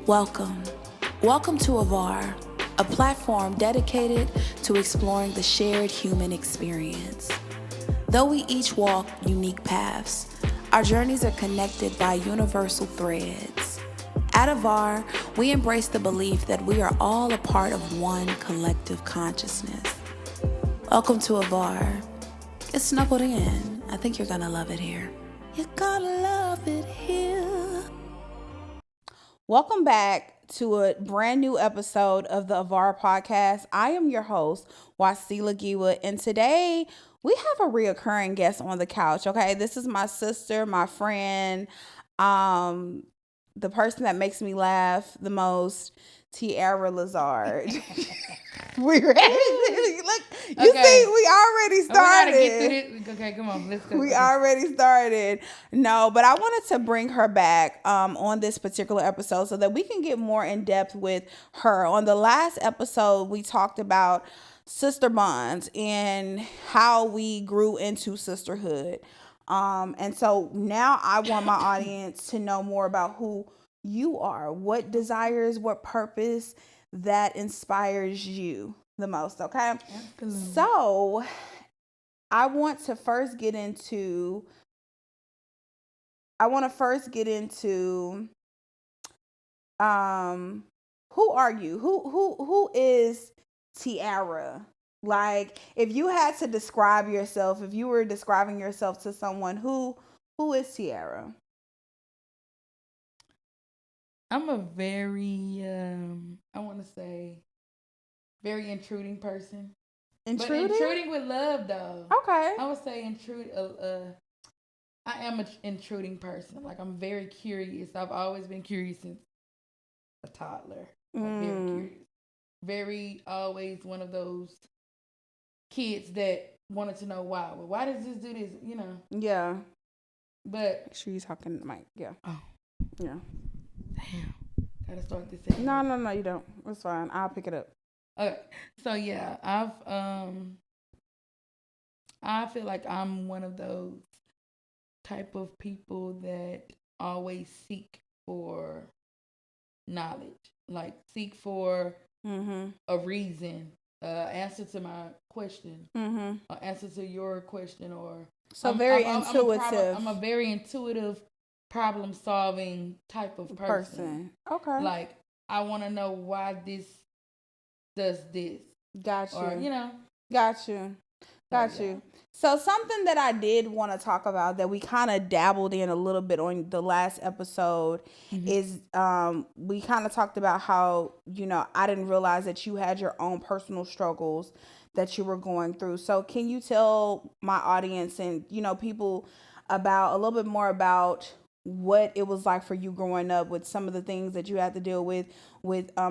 Welcome. Welcome to AVOR, a platform dedicated to exploring the shared human experience. Though we each walk unique paths, our journeys are connected by universal threads. At AVOR, we embrace the belief that we are all a part of one collective consciousness. Welcome to AVOR. Get snuggled in. I think you're gonna love it here. You're gonna love it here. Welcome back to a brand new episode of the AVOR podcast. I am your host, Wasilagiwa, and today we have a reoccurring guest on the couch. Okay, this is my sister, my friend, the person that makes me laugh the most, Tiara Lazard. We ready? Look, you see, we already started. We gotta get through this. Okay, come on, let's go. We already started. No, but I wanted to bring her back on this particular episode so that we can get more in depth with her. On the last episode, we talked about sister bonds and how we grew into sisterhood. And so now I want my audience to know more about who you are, what desires, what purpose that inspires you the most, okay? Absolutely. So I want to first get into who are you? Who is Tiara? Like, if you had to describe yourself, if you were describing yourself to someone, who is Tiara? I'm a very, I want to say, very intruding person. Intruding? But intruding with love, though. Okay. I would say I am an intruding person. Like, I'm very curious. I've always been curious since a toddler. Like, very curious. Very, always one of those kids that wanted to know why. Well, why does this do this? You know? Yeah. But. Make sure you're talking to the mic. Yeah. Oh. Yeah. Damn. Gotta start this segment. No, you don't. It's fine. I'll pick it up. Okay. So yeah, I feel like I'm one of those type of people that always seek for knowledge. Like seek for a reason, answer to my question, answer to your question, or so very intuitive. I'm a very intuitive, problem-solving type of person. Okay. Like, I want to know why this does this. Got you. Or, Got you. So something that I did want to talk about that we kind of dabbled in a little bit on the last episode is we kind of talked about how, I didn't realize that you had your own personal struggles that you were going through. So can you tell my audience and, people about a little bit more about what it was like for you growing up with some of the things that you had to deal with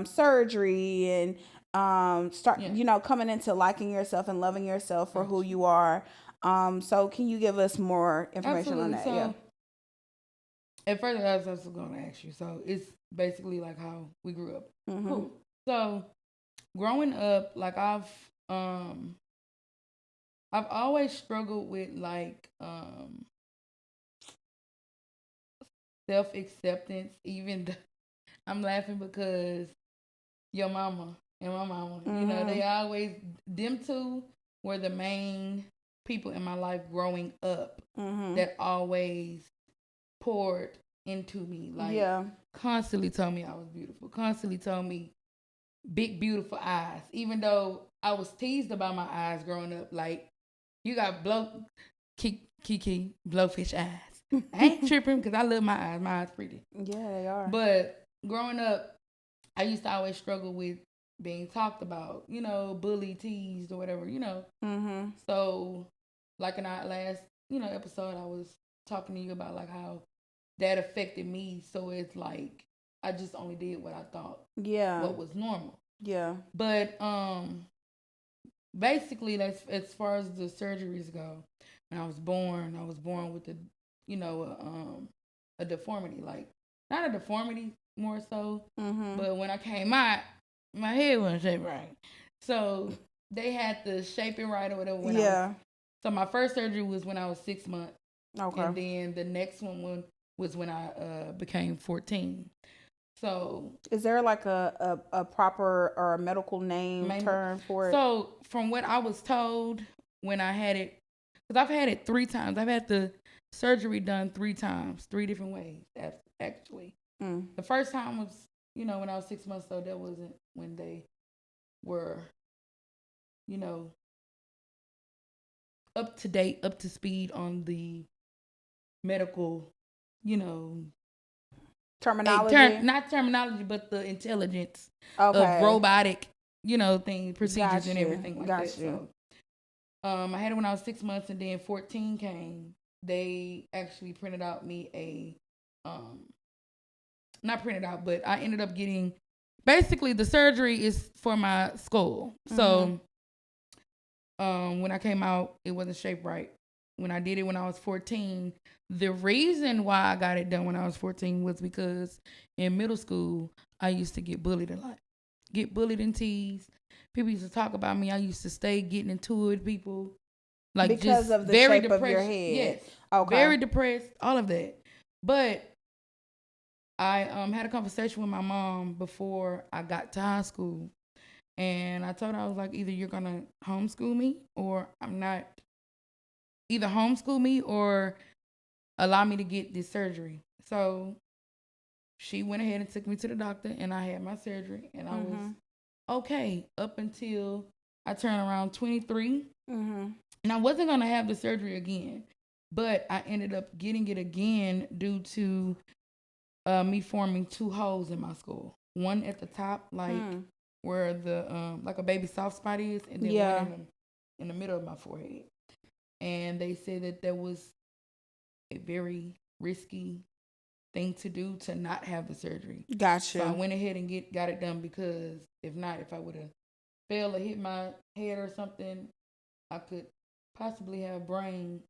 surgery and coming into liking yourself and loving yourself for who you are. So can you give us more information on that? So, yeah. At first, I was also going to ask you. So it's basically like how we grew up. Cool. So growing up, like I've always struggled with like self-acceptance. Even I'm laughing because your mama and my mama, they always, them two were the main people in my life growing up that always poured into me. Like, constantly told me I was beautiful. Constantly told me big, beautiful eyes. Even though I was teased about my eyes growing up. Like, you got Kiki, blowfish eyes. I ain't tripping because I love my eyes. My eyes pretty. Yeah, they are. But growing up, I used to always struggle with being talked about, bullied, teased, or whatever, So, like in our last, episode, I was talking to you about like how that affected me. So it's like I just only did what I thought, what was normal. Yeah. But basically, that's as far as the surgeries go. When I was born with a deformity, like not a deformity more so, but when I came out, my head wasn't shaped right, so they had to shape it right or whatever. So my first surgery was when I was 6 months, and then the next one was when I became 14. So is there like a proper or a medical name term for it? So from what I was told when I had it, because I've had it 3 times. I've had the surgery done 3 times, 3 different ways, actually. The first time was, when I was 6 months old. That wasn't when they were, up to date, up to speed on the medical, terminology. Not terminology, but the intelligence of robotic, procedures and everything like that. So, I had it when I was 6 months, and then 14 came. They actually printed out me not printed out, but I ended up getting, basically the surgery is for my skull. So, when I came out, it wasn't shaped right. When I did it when I was 14, the reason why I got it done when I was 14 was because in middle school, I used to get bullied a lot. Get bullied and teased. People used to talk about me. I used to stay getting into it with people. Like, because just of the very shape depressed. of your head. Yes. Okay. Very depressed, all of that. But I had a conversation with my mom before I got to high school. And I told her, I was like, either you're going to homeschool me or I'm not. Either homeschool me or allow me to get this surgery. So she went ahead and took me to the doctor, and I had my surgery, and I was okay up until I turned around 23. And I wasn't going to have the surgery again, but I ended up getting it again due to me forming 2 holes in my skull. One at the top, like where the like a baby soft spot is, and then one in the middle of my forehead. And they said that was a very risky thing to do, to not have the surgery. Gotcha. So I went ahead and got it done, because if I would have failed or hit my head or something, I could possibly have brain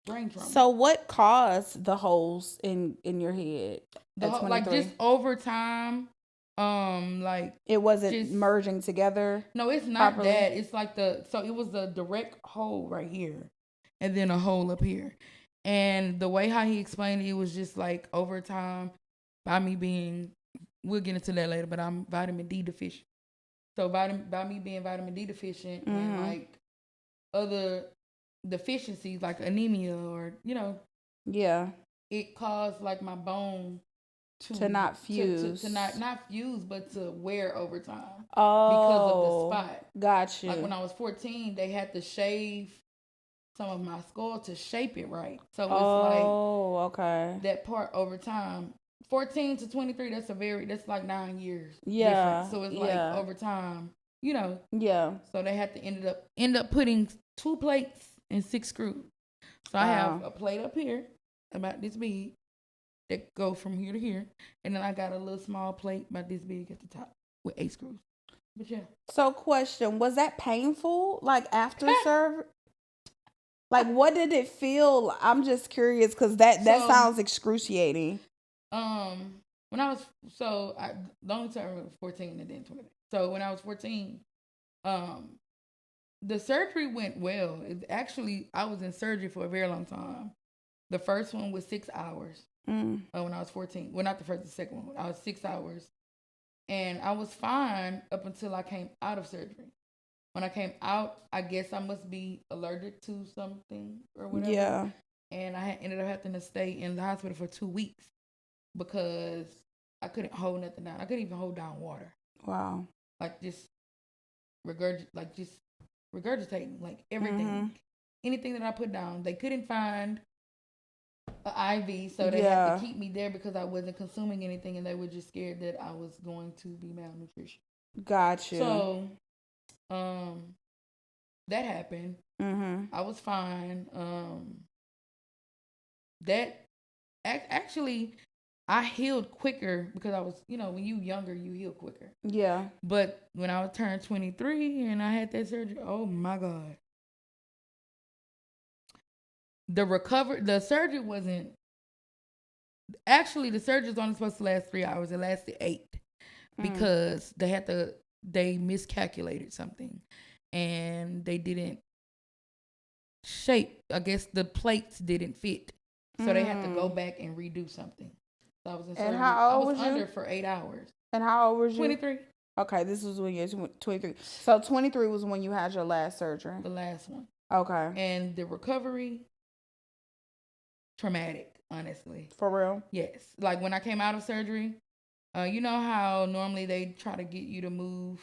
trauma. So what caused the holes in your head at 23? Like, just over time, like, it wasn't merging together. No, it's not properly? that. It's like so it was a direct hole right here, and then a hole up here. And the way how he explained it, it was just like over time, by me being, we'll get into that later, but I'm vitamin D deficient. So by me being vitamin D deficient and like other deficiencies like anemia or, it caused like my bone to not fuse. To not fuse, but to wear over time. Oh. Because of the spot. Gotcha. Like when I was 14, they had to shave some of my skull to shape it right. So it's like that part over time. 14 to 23, that's like 9 years difference. So it's like over time, Yeah. So they had to end up putting 2 plates and 6 screws. So I have a plate up here about this big that go from here to here, and then I got a little small plate about this big at the top with 8 screws. But yeah. So question, was that painful? Like after surgery? Like, what did it feel? I'm just curious, because that sounds excruciating. When I was, the only time was 14 and then 20. So when I was 14, the surgery went well. I was in surgery for a very long time. The first one was 6 hours when I was 14. Well, not the first, the second one. I was 6 hours. And I was fine up until I came out of surgery. When I came out, I guess I must be allergic to something or whatever. Yeah. And I ended up having to stay in the hospital for 2 weeks because I couldn't hold nothing down. I couldn't even hold down water. Wow. Like just regurgitating, like everything. Anything that I put down. They couldn't find an IV, so they had to keep me there because I wasn't consuming anything, and they were just scared that I was going to be malnutrition. Gotcha. So, that happened. I was fine. That actually, I healed quicker because I was, when you younger, you heal quicker. Yeah. But when I turned 23 and I had that surgery, oh my God. The surgery wasn't, actually the surgery was only supposed to last 3 hours. It lasted 8 because they miscalculated something and they didn't shape. I guess the plates didn't fit. So they had to go back and redo something. So I was in And surgery. how old I was was you? under for 8 hours. And how old was you? 23. Okay, this was when you were 23. So 23 was when you had your last surgery. The last one. Okay. And the recovery, traumatic, honestly. For real? Yes. Like when I came out of surgery, you know how normally they try to get you to move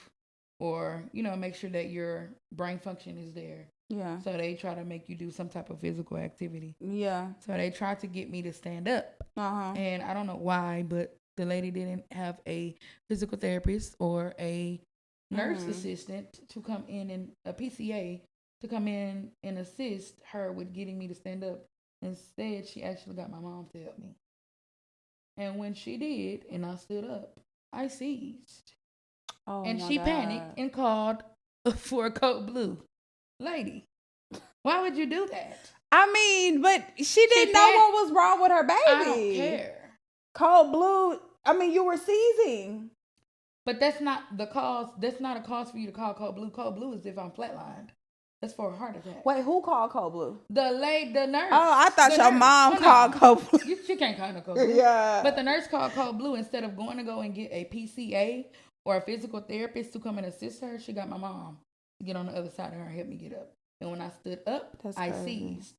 or, make sure that your brain function is there. Yeah. So they try to make you do some type of physical activity. Yeah. So they tried to get me to stand up. Uh-huh. And I don't know why, but the lady didn't have a physical therapist or a nurse assistant to come in and a PCA to come in and assist her with getting me to stand up. Instead, she actually got my mom to help me. And when she did, and I stood up, I seized. Oh, and my she God. panicked and called for a Code Blue. Lady, why would you do that? I mean, but she didn't know what was wrong with her baby. I don't care. Cold Blue, I mean, you were seizing. But that's not the cause. That's not a cause for you to call Code Blue. Code Blue is if I'm flatlined. That's for a heart attack. Wait, who called Cold Blue? The nurse. Oh, I thought your mom called Cold Blue. She can't call no Code Blue. Yeah. But the nurse called Code Blue. Instead of going to go and get a PCA or a physical therapist to come and assist her, she got my mom to get on the other side of her and help me get up. And when I stood up, I seized.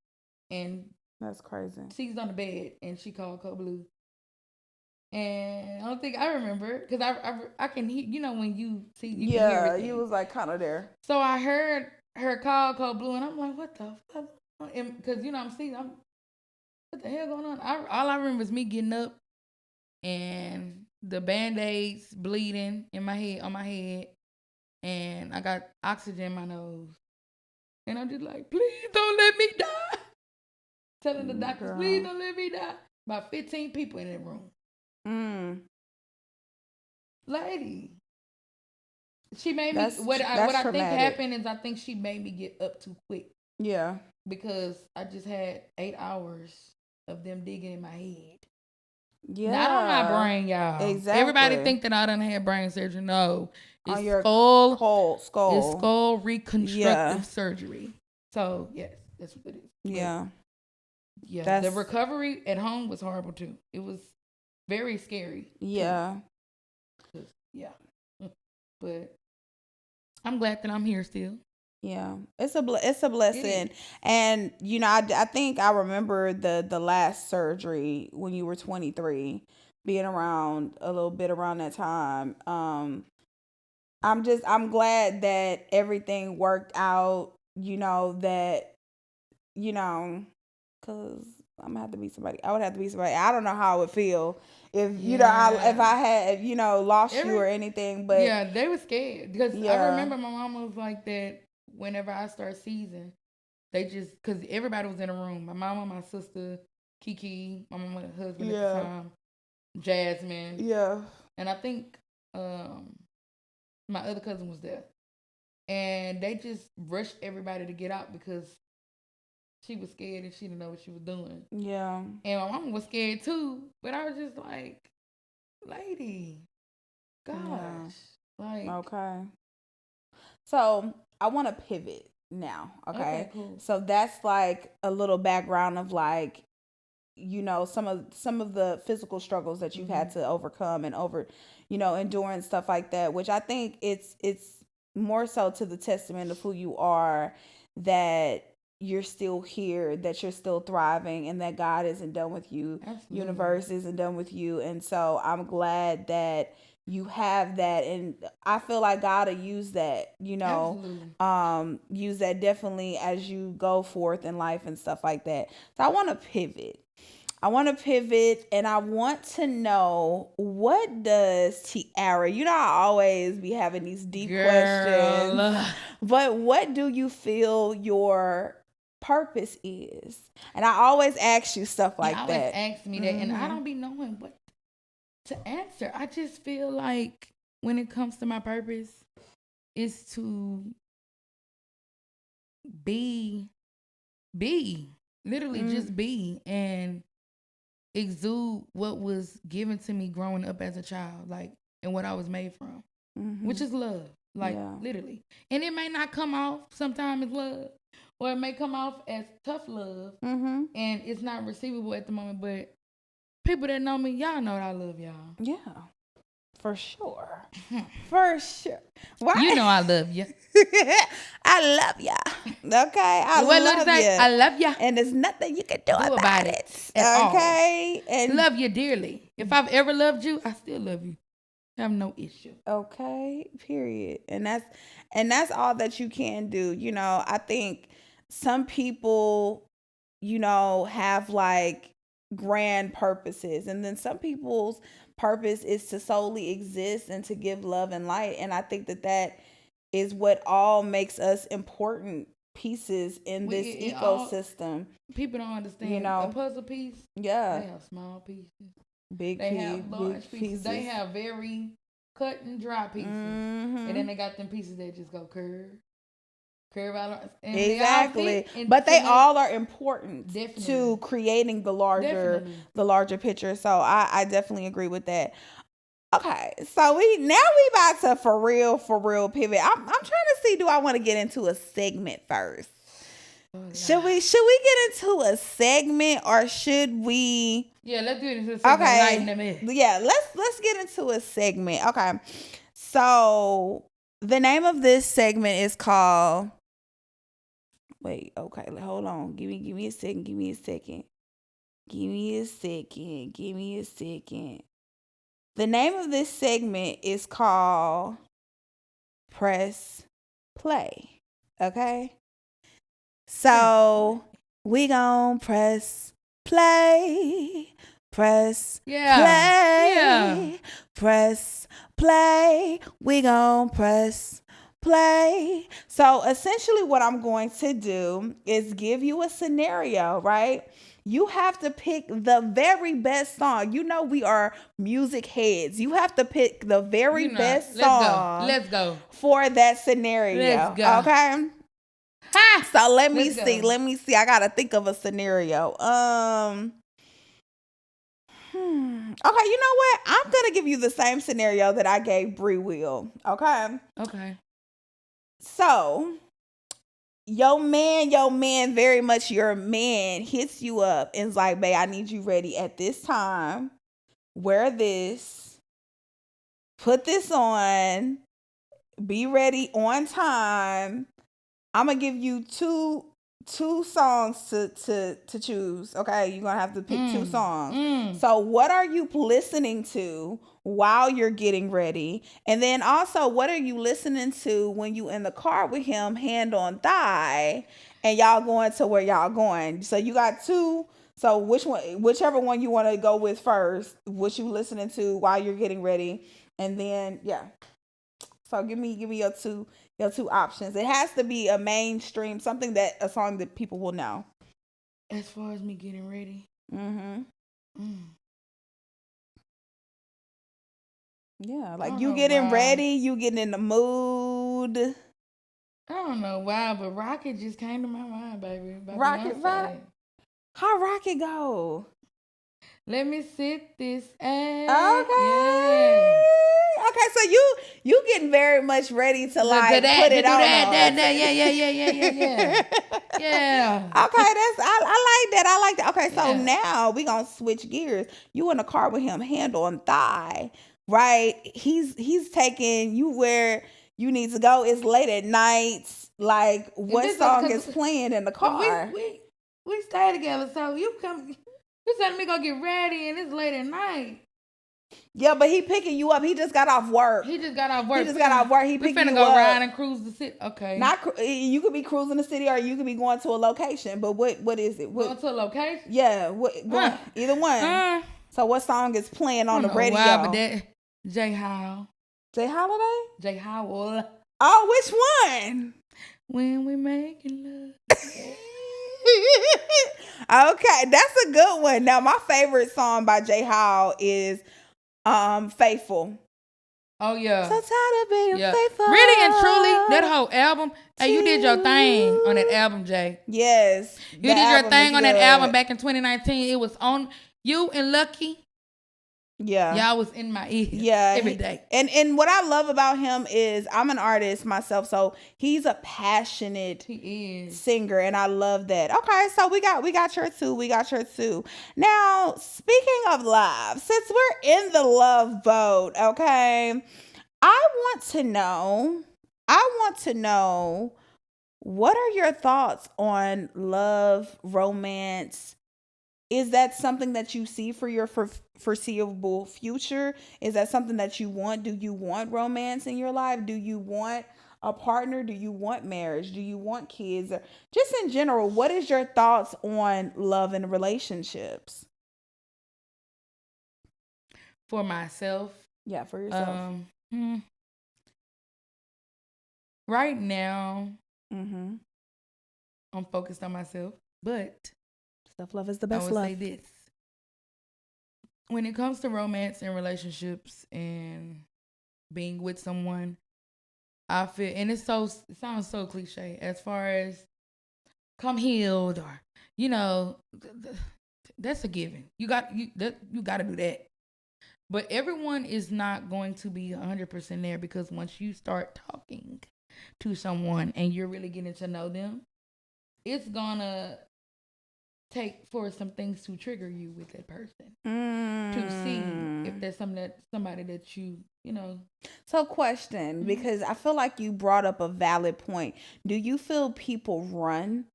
And that's crazy. Seized on the bed, and she called Code Blue. And I don't think I remember because I can hear, when you see, you can hear everything. You was like kind of there. So I heard her call Code Blue, and I'm like, what the fuck? Because I'm seeing, what the hell going on? All I remember is me getting up and the Band-Aids bleeding on my head, and I got oxygen in my nose, and I'm just like, please don't let me die. Telling the doctors, please don't let me die. About 15 people in that room. Lady, she made me. What I think happened is I think she made me get up too quick. Yeah, because I just had 8 hours of them digging in my head. Yeah, not on my brain, y'all. Exactly. Everybody think that I done had brain surgery. No, it's on your skull. It's skull reconstructive surgery. So yes, that's what it is. Yeah. But, yeah. The recovery at home was horrible too. It was very scary. Yeah. Yeah. But I'm glad that I'm here still. Yeah, it's a blessing, and I think I remember the last surgery when you were 23, being around a little bit around that time. I'm glad that everything worked out. Because I'm gonna have to be somebody. I would have to be somebody. I don't know how it would feel if if I had lost you or anything. But yeah, they were scared because I remember my mom was like that. Whenever I start seizing, they just, because everybody was in a room. My mama, my sister, Kiki, my mama, husband at the time, Jasmine. Yeah. And I think my other cousin was there. And they just rushed everybody to get out because she was scared and she didn't know what she was doing. Yeah. And my mama was scared too. But I was just like, lady, gosh. Yeah. Like. Okay. So I want to pivot now. Okay. Cool. So that's like a little background of like, some of the physical struggles that you've had to overcome and endure and stuff like that, which I think it's more so to the testament of who you are, that you're still here, that you're still thriving, and that God isn't done with you. Absolutely. Universe isn't done with you. And so I'm glad that you have that, and I feel like God will use that, Absolutely. Use that definitely as you go forth in life and stuff like that. So I want to pivot, and I want to know, what does Tiara, I always be having these deep questions, but what do you feel your purpose is? And I always ask you stuff like that. Always ask me that, and I don't be knowing what to answer. I just feel like when it comes to my purpose, is to be, literally just be, and exude what was given to me growing up as a child, like, and what I was made from, which is love, like literally. And it may not come off sometimes as love, or it may come off as tough love, and it's not receivable at the moment, but People that know me, y'all know that I love y'all. Yeah. For sure. For sure. Why? You know I love you. I love ya. Okay. I love you. I love you. And there's nothing you can do about it. Okay. All. And love you dearly. If I've ever loved you, I still love you. I have no issue. Okay. Period. And that's all that you can do. You know, I think some people, you know, have like grand purposes, and then some people's purpose is to solely exist and to give love and light. And I think that is what all makes us important pieces in this ecosystem. People don't understand. You know, a puzzle piece. Yeah, they have small pieces. They have large pieces. They have very cut and dry pieces, and then they got them pieces that just go curve out. Exactly, but they all are important to creating the larger picture. So I definitely agree with that. Okay, so we about to for real pivot. I'm trying to see, do I want to get into a segment first? Should we get into a segment, or should we? Yeah, let's get into a segment. Okay. Yeah, let's get into a segment. Okay. So the name of this segment is called. Wait. Okay. Hold on. Give me a second. Give me a second. The name of this segment is called Press Play. Okay. So we gon' press play. Press play. Yeah. Press play. We gon' press play. So essentially what I'm going to do is give you a scenario, right? You have to pick the very best song. You know we are music heads. You have to pick the very best song. Let's go. For that scenario. Let's go. Okay? Ha! So let me see. I gotta think of a scenario. Okay, you know what? I'm gonna give you the same scenario that I gave Bree Will. Okay. So your man, very much your man, hits you up and is like, babe, I need you ready at this time. Wear this. Put this on. Be ready on time. I'm gonna give you two songs to choose. Okay, you're gonna have to pick two songs. So what are you listening to while you're getting ready? And then also, what are you listening to when you in the car with him, hand on thigh, and y'all going to where y'all going? So you got two. So whichever one you want to go with first, what you listening to while you're getting ready, and then yeah. So give me your two options. It has to be a mainstream, a song that people will know. As far as me getting ready. Yeah, like you getting ready, you getting in the mood. I don't know why, but Rocket just came to my mind, baby. Rocket. How Rocket go? Let me sit this ass. Okay. Yeah. Okay, so you getting very much ready to like put it on. Yeah. Okay, I like that. Okay, so now we gonna switch gears. You in the car with him, hand on thigh, right? He's taking you where you need to go. It's late at night. Like, what song is playing in the car? We stay together, so you telling me go get ready, and it's late at night. Yeah, but he picking you up. He just got off work. He picking we finna go ride and cruise the city. Okay. You could be cruising the city, or you could be going to a location. But what is it? Going to a location? Yeah. Either one. So what song is playing on the radio? Why, but that Jay Howell. Jay Holiday? Jay Howell. Oh, which one? When we making love. Okay, that's a good one. Now, my favorite song by Jay Howell is Faithful. Oh yeah. So tired of being faithful. Really and truly, that whole album. Hey, you did your thing on that album, Jay. Yes. You did your thing on that album back in 2019. It was on you and Lucky. Yeah. Y'all was in my ear every day. And what I love about him is I'm an artist myself, so he's a passionate singer, and I love that. Okay, so we got your two. We got your two. Now, speaking of love, since we're in the love boat, okay, I want to know what are your thoughts on love, romance? Is that something that you see for your foreseeable future? Is that something that you want? Do you want romance in your life? Do you want a partner? Do you want marriage? Do you want kids? Or just in general, what is your thoughts on love and relationships? For myself? Yeah, for yourself. Right now, I'm focused on myself, but self-love is the best I would love. say this. When it comes to romance and relationships and being with someone, I feel, and it sounds so cliche, as far as come healed or, that's a given. You got to do that. But everyone is not going to be 100% there, because once you start talking to someone and you're really getting to know them, it's gonna take for some things to trigger you with that person to see if there's somebody that you know. So question, because I feel like you brought up a valid point. Do you feel people run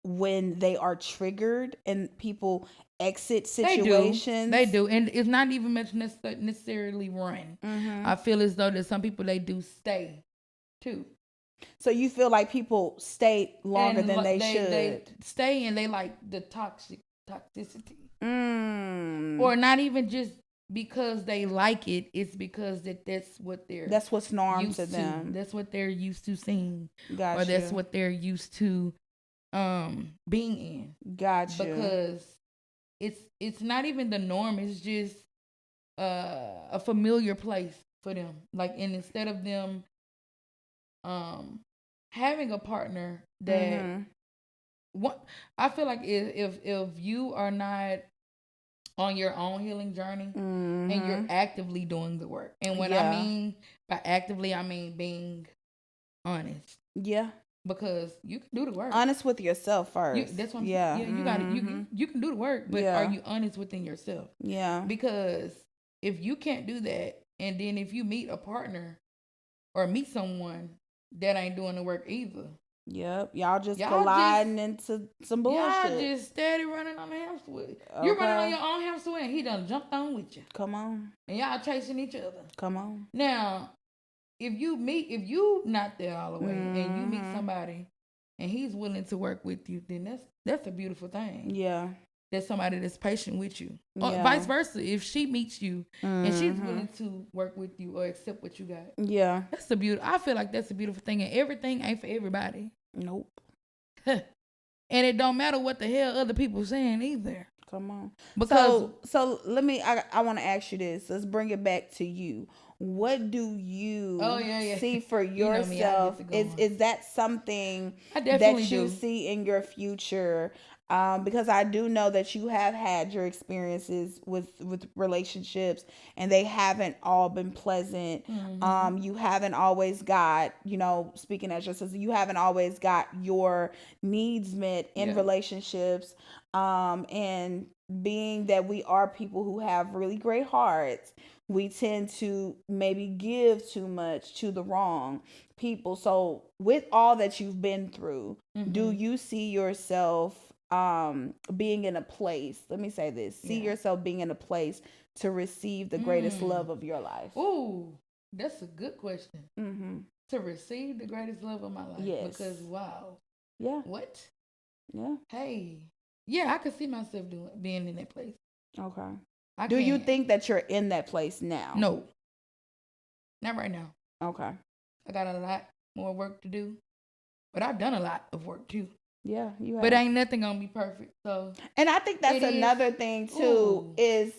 when they are triggered and people exit situations? They do. And it's not even much necessarily run. I feel as though that some people, they do stay too. So you feel like people stay longer than they should. They stay, and they like the toxicity. Or not even just because they like it. It's because that's what's norm to them. That's what they're used to seeing. Gotcha. Or that's what they're used to being in. Gotcha. Because it's not even the norm. It's just a familiar place for them. Like, and instead of them having a partner that I feel like if you are not on your own healing journey and you're actively doing the work, and what I mean by actively, I mean being honest. Yeah. Because you can do the work. Honest with yourself first. That's what you got to you can do the work, but are you honest within yourself? Yeah. Because if you can't do that, and then if you meet a partner or meet someone that ain't doing the work either. Yep. Y'all colliding into some bullshit. Y'all just steady running on the hamster wheel. Okay. You're running on your own hamster wheel, and he done jumped on with you. Come on. And y'all chasing each other. Come on. Now, if you not there all the way, and you meet somebody and he's willing to work with you, then that's a beautiful thing. Yeah. That's somebody that's patient with you. Or vice versa. If she meets you and she's willing to work with you or accept what you got. Yeah. I feel like that's a beautiful thing, and everything ain't for everybody. Nope. And it don't matter what the hell other people saying either. Come on. Because so let me I want to ask you this. Let's bring it back to you. What do you see for yourself? Is that something that you see in your future? Because I do know that you have had your experiences with relationships, and they haven't all been pleasant. You haven't always got, speaking as your sister, you haven't always got your needs met in relationships. And being that we are people who have really great hearts, we tend to maybe give too much to the wrong people. So with all that you've been through, do you see yourself being in a place, let me say this, see yourself being in a place to receive the greatest love of your life? Ooh, that's a good question. To receive the greatest love of my life. Yes. Because wow. Yeah. What? Yeah. Hey. Yeah, I could see myself being in that place. Okay. Do you think that you're in that place now? No. Not right now. Okay. I got a lot more work to do. But I've done a lot of work too. Yeah, you have. But ain't nothing gonna be perfect. So, and I think that's another thing too, is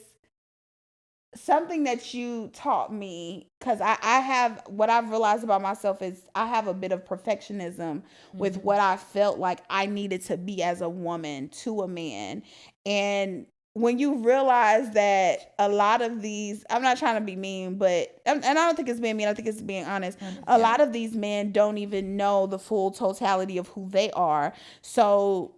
something that you taught me, because I have, what I've realized about myself is I have a bit of perfectionism with what I felt like I needed to be as a woman to a man. And when you realize that a lot of these, I'm not trying to be mean, but, and I don't think it's being mean, I think it's being honest. A lot of these men don't even know the full totality of who they are. So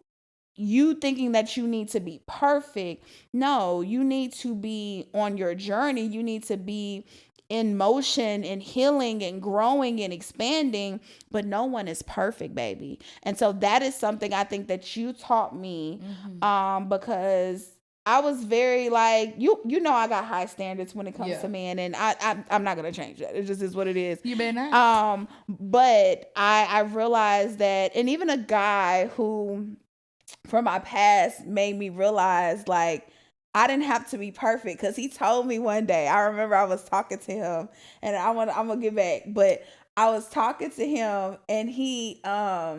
you thinking that you need to be perfect. No, you need to be on your journey. You need to be in motion and healing and growing and expanding, but no one is perfect, baby. And so that is something I think that you taught me, because I was very like, you know, I got high standards when it comes to men, and I'm not gonna change that. It just is what it is. You better not. But I realized that, and even a guy who from my past made me realize, like, I didn't have to be perfect, because he told me one day, I remember I was talking to him, and I'm gonna get back, but I was talking to him, and he I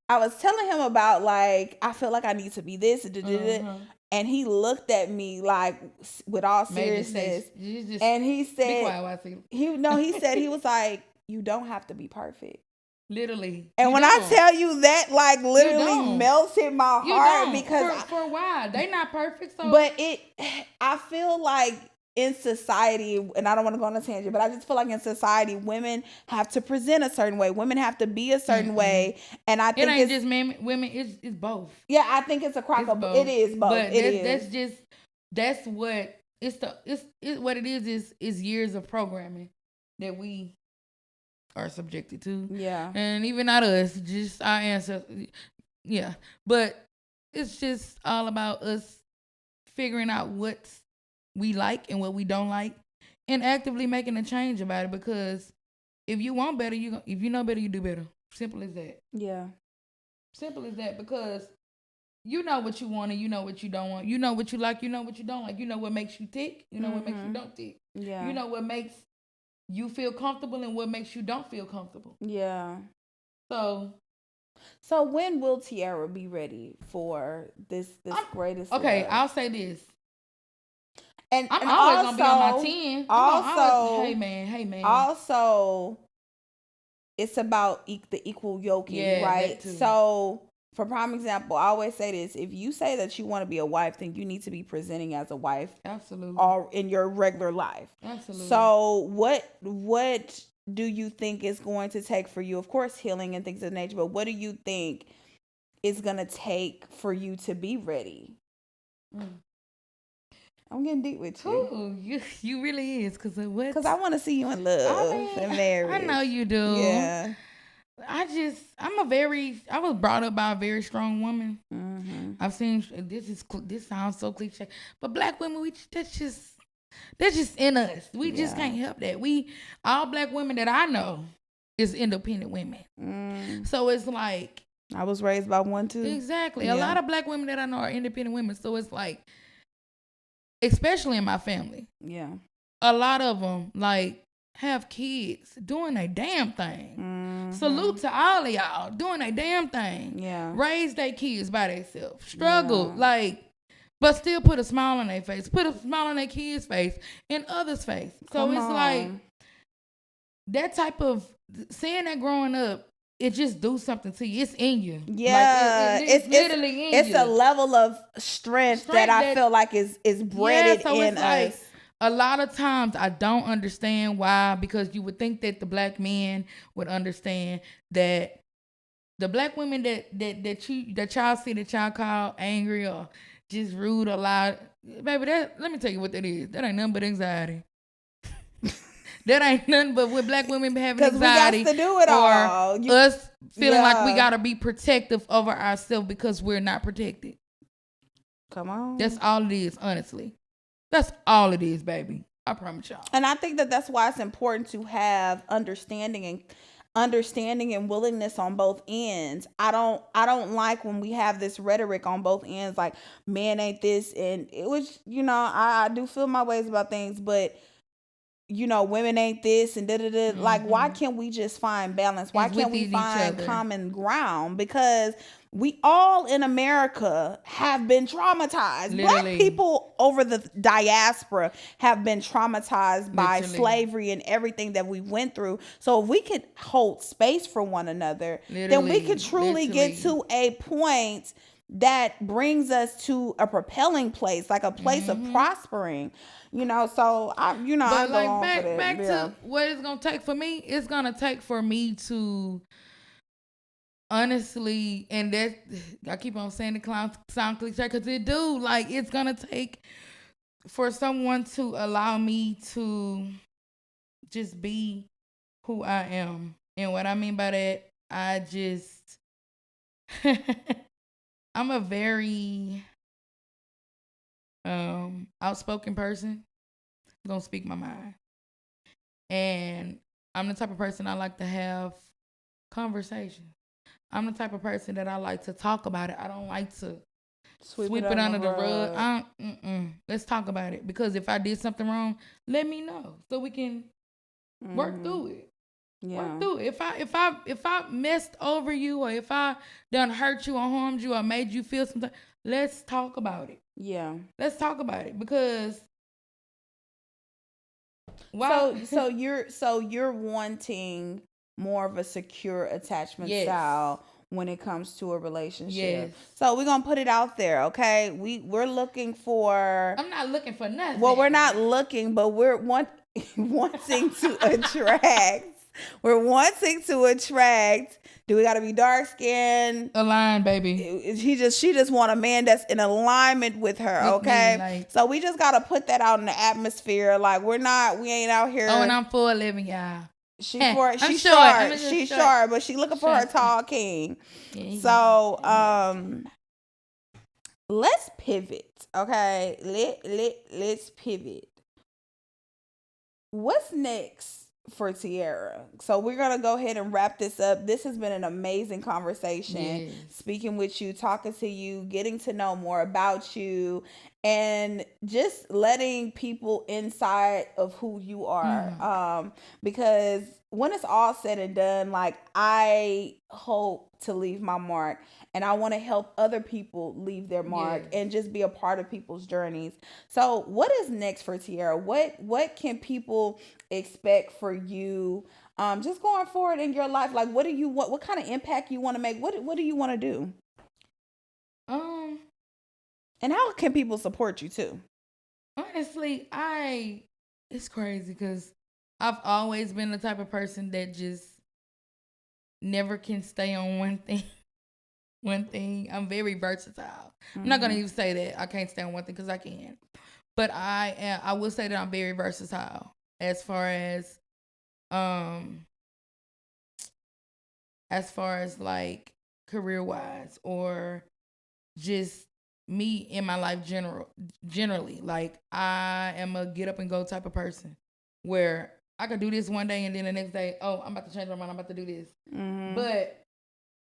was telling him about, like, I feel like I need to be this, and he looked at me like with all seriousness, and he said, be quiet, Wasila. he said, he was like, you don't have to be perfect. Literally. And when I tell you that, like, literally melted my heart, because for a while they not perfect. So, but I feel like in society, and I don't want to go on a tangent, but I just feel like in society, women have to present a certain way. Women have to be a certain way, and I think it ain't just men, women. It's both. Yeah, I think it's a crock of both. It is both. But that's what what it is years of programming that we are subjected to. Yeah. And even not us, just our ancestors. Yeah. But it's just all about us figuring out what we like and what we don't like, and actively making a change about it, because if you want better, if you know better, you do better. Simple as that. Yeah. Simple as that, because you know what you want and you know what you don't want. You know what you like, you know what you don't like. You know what makes you tick, you know what makes you don't tick. Yeah. You know what makes you feel comfortable and what makes you don't feel comfortable. Yeah. So when will Tiara be ready for this greatest okay, love? I'll say this. And I'm always gonna be on my 10. Also, hey man. Also, it's about the equal yoking, right? So, for prime example, I always say this: if you say that you want to be a wife, then you need to be presenting as a wife, absolutely, or in your regular life, absolutely. So, what do you think is going to take for you? Of course, healing and things of that nature, but what do you think is gonna take for you to be ready? I'm getting deep with you. Ooh, you really is, because I want to see you in love and marriage. I know you do. Yeah. I was brought up by a very strong woman. Mm-hmm. I've seen, this sounds so cliche, but black women, that's just in us. We just can't help that. All black women that I know is independent women. So it's like, I was raised by one too. Exactly. Yeah. A lot of black women that I know are independent women. So it's like, especially in my family. Yeah. A lot of them, like, have kids doing a damn thing. Mm-hmm. Salute to all of y'all doing a damn thing. Yeah. Raise their kids by themselves. Struggle, but still put a smile on their face. Put a smile on their kids' face and others' face. So like, that type of, seeing that growing up, it just do something to you. It's in you. Yeah. Like it's literally in you. It's a level of strength that I feel like is bred in us. Like, a lot of times I don't understand why, because you would think that the black men would understand that the black women that y'all see, that y'all call angry or just rude or loud, baby, let me tell you what that is. That ain't nothing but anxiety. That ain't nothing but what black women having anxiety. Because we got to do it all. Us feeling like we got to be protective over ourselves because we're not protected. Come on. That's all it is, honestly. That's all it is, baby. I promise y'all. And I think that that's why it's important to have understanding and willingness on both ends. I don't like when we have this rhetoric on both ends, like, man ain't this, and it was, I do feel my ways about things, but women ain't this and Mm-hmm. Like, why can't we just find balance? Why can't we find common ground? Because we all in America have been traumatized. Literally. Black people over the diaspora have been traumatized by slavery and everything that we went through. So if we could hold space for one another, then we could truly get to a point that brings us to a propelling place, like a place of prospering, so I'm But go like on for that. back to what it's gonna take for me. It's gonna take for me to honestly, and that I keep on saying the clown sound cliche because it do. Like it's gonna take for someone to allow me to just be who I am, and what I mean by that, I just I'm a very outspoken person. I'm gonna speak my mind. And I'm the type of person I like to have conversations. I'm the type of person that I like to talk about it. I don't like to sweep it under the rug. Let's talk about it. Because if I did something wrong, let me know so we can work through it. Yeah. Work through it. If I messed over you, or if I done hurt you or harmed you or made you feel something, let's talk about it. Yeah. Let's talk about it, because so you're wanting more of a secure attachment style when it comes to a relationship. Yes. So we're gonna put it out there, okay? We're looking for. I'm not looking for nothing. Well, we're not looking, but we're wanting to attract. We're wanting to attract. Do we gotta be dark skinned? Aligned, baby. She just want a man that's in alignment with her, okay? So we just gotta put that out in the atmosphere. Like we ain't out here. Oh, and I'm 4'11", y'all. She's short. She's short, but she looking for her tall king. Yeah, so let's pivot. Okay. Let's pivot. What's next for Tiara? So we're gonna go ahead and wrap this up. This has been an amazing conversation. Speaking with you, talking to you, getting to know more about you, and just letting people inside of who you are. Because when it's all said and done, like I hope to leave my mark, and I want to help other people leave their mark and just be a part of people's journeys. So what is next for Tiara? What can people expect for you just going forward in your life? Like what do you want? What kind of impact you want to make? What do you want to do? And how can people support you too? Honestly, it's crazy because I've always been the type of person that just never can stay on one thing. I'm very versatile. I'm not gonna even say that I can't stay on one thing, because I can. But I will say that I'm very versatile as far as like career wise, or just me in my life generally. Like I am a get up and go type of person where I could do this one day and then the next day, oh, I'm about to change my mind, I'm about to do this. But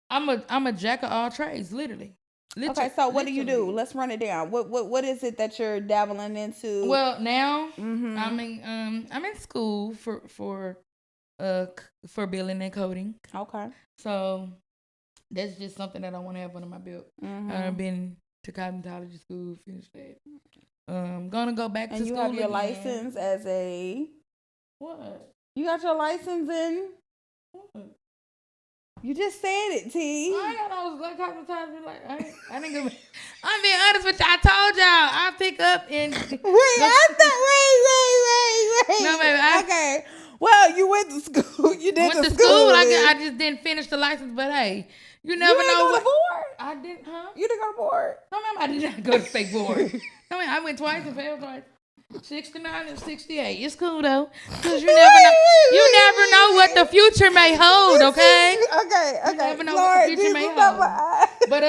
I'm a jack of all trades, literally. Okay, so what do you do? Let's run it down. What is it that you're dabbling into? Well, now I'm in school for billing and coding. Okay. So that's just something that I want to have under my belt. I've been to cosmetology school, finished that. Gonna go back to school. And you have your license as a what? You got your license in? What? You just said it, T. I thought I was like cosmetology. Like I didn't go. I'm being honest with you. I told y'all I pick up and wait. No, baby. Okay. Well, you went to school. You did went to school. I just didn't finish the license. But hey, you never know what. Board? I didn't, huh? You didn't go to board? No, ma'am, I did not go to state board. I went twice and failed twice. 69 and 68. It's cool though, because you never know what the future may hold. Okay. Okay. You never know what the future may hold. But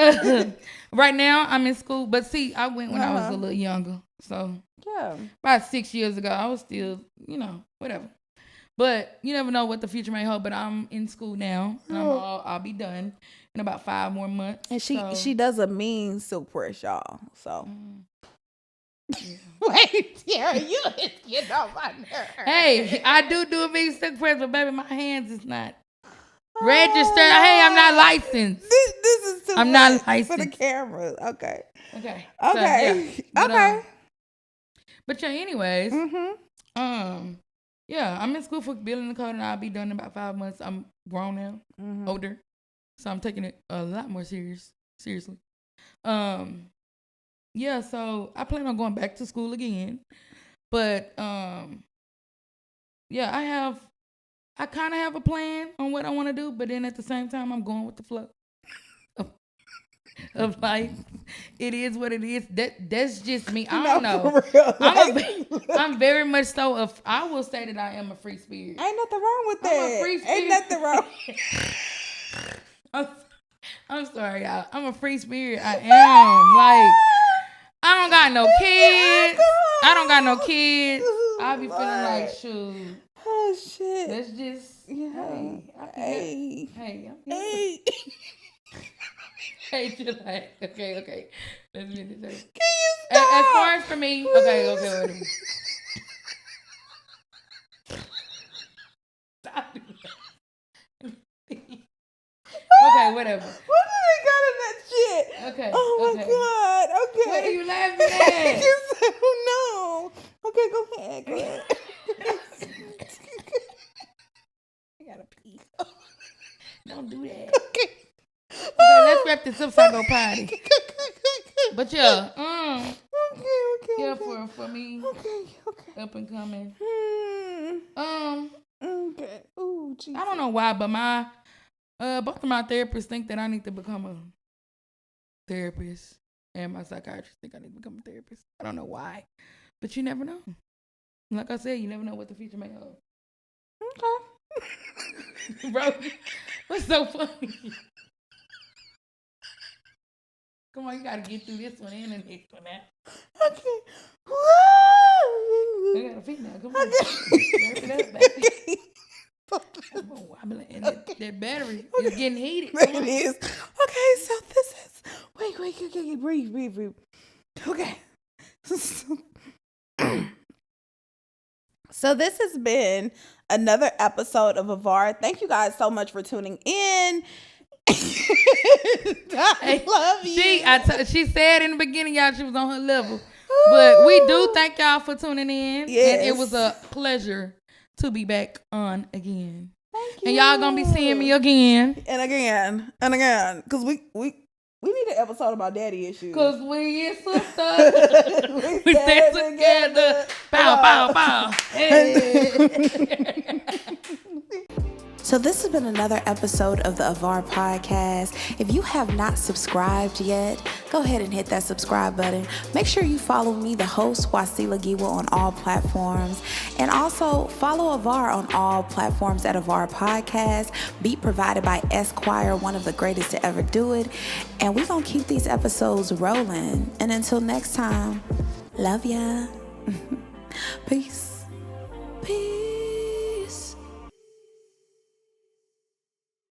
right now I'm in school. But see, I went when I was a little younger. So yeah, about 6 years ago, I was still, whatever. But you never know what the future may hold. But I'm in school now, and I'll be done in about 5 more months. And she does a mean silk press, y'all. So. Yeah. Wait, Tiara, you is getting on my nerves. Hey, I do a big silk press, but baby, my hands is not registered. Hey, I'm not licensed. This is too I'm not licensed for the camera. Okay. Okay. Okay. So, yeah. Okay. But yeah, anyways. Yeah, I'm in school for billing and coding. I'll be done in about 5 months. I'm grown now, older, so I'm taking it a lot more seriously. Yeah, so I plan on going back to school again. But yeah, I kind of have a plan on what I want to do, but then at the same time, I'm going with the flow of life. It is what it is. That's just me. I don't know. For real, I'm very much so. I will say that I am a free spirit. Ain't nothing wrong with that. I'm a free spirit. Ain't nothing wrong. I'm sorry, y'all. I'm a free spirit. I am. Like, I don't got no kids. I don't got no kids. I be feeling like, shoot. Oh, shit. Let's just, hey. Hey, chill out. Okay. Let's finish this. Can you stop? As far as for me, okay, wait a minute. Stop doing that. Okay, whatever. What do they got in that shit? Okay. Oh my God. Okay. What are you laughing at? Oh no. Okay, go ahead. I gotta pee. Don't do that. Okay. Okay, let's wrap this up so I go potty. But yeah, Okay. yeah, for me, Okay. up and coming. Okay. Ooh, Jesus. I don't know why, but my both of my therapists think that I need to become a therapist, and my psychiatrist think I need to become a therapist. I don't know why, but you never know. Like I said, you never know what the future may hold. Okay. Bro, what's so funny? Come on, you gotta get through this one and the next one now. Okay. I got a feet now. Come on. Wrap it up, baby. Come on, wobbling. And that battery is getting heated. It is. Okay, so this is. Wait. Breathe. Okay. So this has been another episode of AVOR. Thank you guys so much for tuning in. I love you. She said in the beginning, y'all, she was on her level. But we do thank y'all for tuning in. Yes. And it was a pleasure to be back on again. Thank you. And y'all gonna be seeing me again. And again. Because we need an episode about daddy issues. Because we is sisters. we stay together. Bow. Hey. So this has been another episode of the AVOR podcast. If you have not subscribed yet, go ahead and hit that subscribe button. Make sure you follow me, the host, wasilagiwa, on all platforms. And also follow AVOR on all platforms at AVOR Podcast. Beat provided by Esquire, one of the greatest to ever do it. And we're going to keep these episodes rolling. And until next time, love ya. Peace.